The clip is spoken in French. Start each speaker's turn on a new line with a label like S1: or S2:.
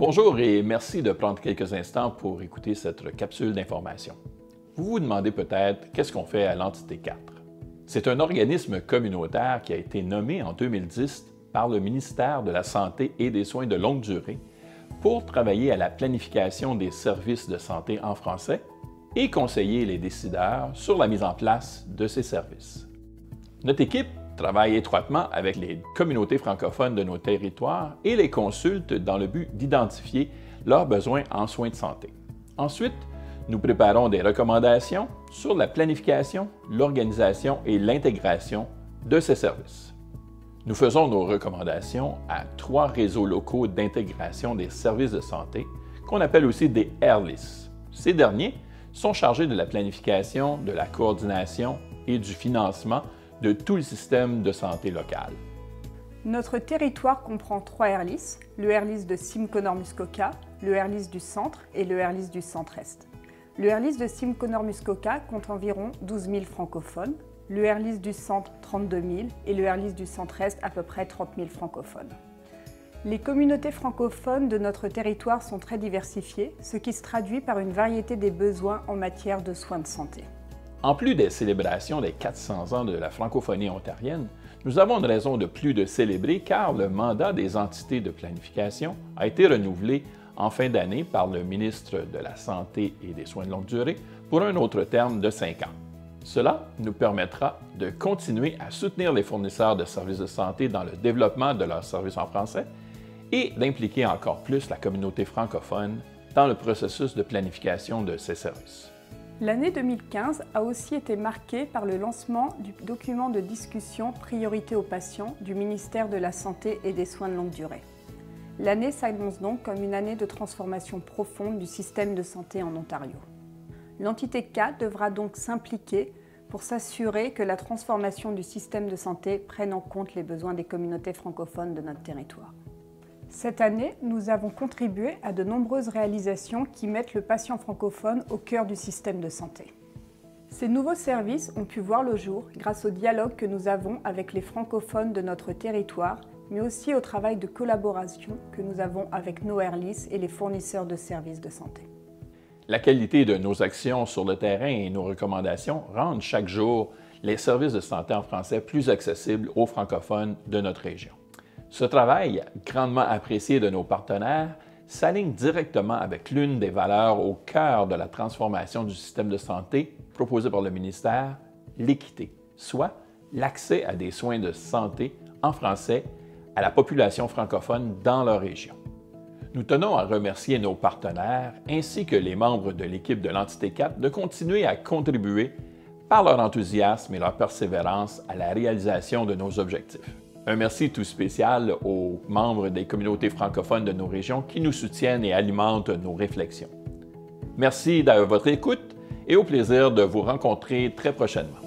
S1: Bonjour et merci de prendre quelques instants pour écouter cette capsule d'information. Vous vous demandez peut-être qu'est-ce qu'on fait à l'Entité 4. C'est un organisme communautaire qui a été nommé en 2010 par le ministère de la Santé et des Soins de longue durée pour travailler à la planification des services de santé en français et conseiller les décideurs sur la mise en place de ces services. Notre équipe travaille étroitement avec les communautés francophones de nos territoires et les consulte dans le but d'identifier leurs besoins en soins de santé. Ensuite, nous préparons des recommandations sur la planification, l'organisation et l'intégration de ces services. Nous faisons nos recommandations à 3 réseaux locaux d'intégration des services de santé, qu'on appelle aussi des RLIS. Ces derniers sont chargés de la planification, de la coordination et du financement de tout le système de santé local.
S2: Notre territoire comprend 3 RLIS, le RLIS de Simconormuskoka, le RLIS du Centre et le RLIS du Centre-Est. Le RLIS de Simconormuskoka compte environ 12 000 francophones, le RLIS du Centre 32 000 et le RLIS du Centre-Est à peu près 30 000 francophones. Les communautés francophones de notre territoire sont très diversifiées, ce qui se traduit par une variété des besoins en matière de soins de santé.
S1: En plus des célébrations des 400 ans de la francophonie ontarienne, nous avons une raison de plus de célébrer car le mandat des entités de planification a été renouvelé en fin d'année par le ministre de la Santé et des Soins de longue durée pour un autre terme de 5 ans. Cela nous permettra de continuer à soutenir les fournisseurs de services de santé dans le développement de leurs services en français et d'impliquer encore plus la communauté francophone dans le processus de planification de ces services.
S2: L'année 2015 a aussi été marquée par le lancement du document de discussion Priorité aux patients du ministère de la Santé et des Soins de longue durée. L'année s'annonce donc comme une année de transformation profonde du système de santé en Ontario. L'entité 4 devra donc s'impliquer pour s'assurer que la transformation du système de santé prenne en compte les besoins des communautés francophones de notre territoire. Cette année, nous avons contribué à de nombreuses réalisations qui mettent le patient francophone au cœur du système de santé. Ces nouveaux services ont pu voir le jour grâce au dialogue que nous avons avec les francophones de notre territoire, mais aussi au travail de collaboration que nous avons avec nos RLIS et les fournisseurs de services de santé.
S1: La qualité de nos actions sur le terrain et nos recommandations rendent chaque jour les services de santé en français plus accessibles aux francophones de notre région. Ce travail, grandement apprécié de nos partenaires, s'aligne directement avec l'une des valeurs au cœur de la transformation du système de santé proposée par le ministère, l'équité, soit l'accès à des soins de santé en français à la population francophone dans leur région. Nous tenons à remercier nos partenaires ainsi que les membres de l'équipe de l'Entité 4 de continuer à contribuer par leur enthousiasme et leur persévérance à la réalisation de nos objectifs. Un merci tout spécial aux membres des communautés francophones de nos régions qui nous soutiennent et alimentent nos réflexions. Merci de votre écoute et au plaisir de vous rencontrer très prochainement.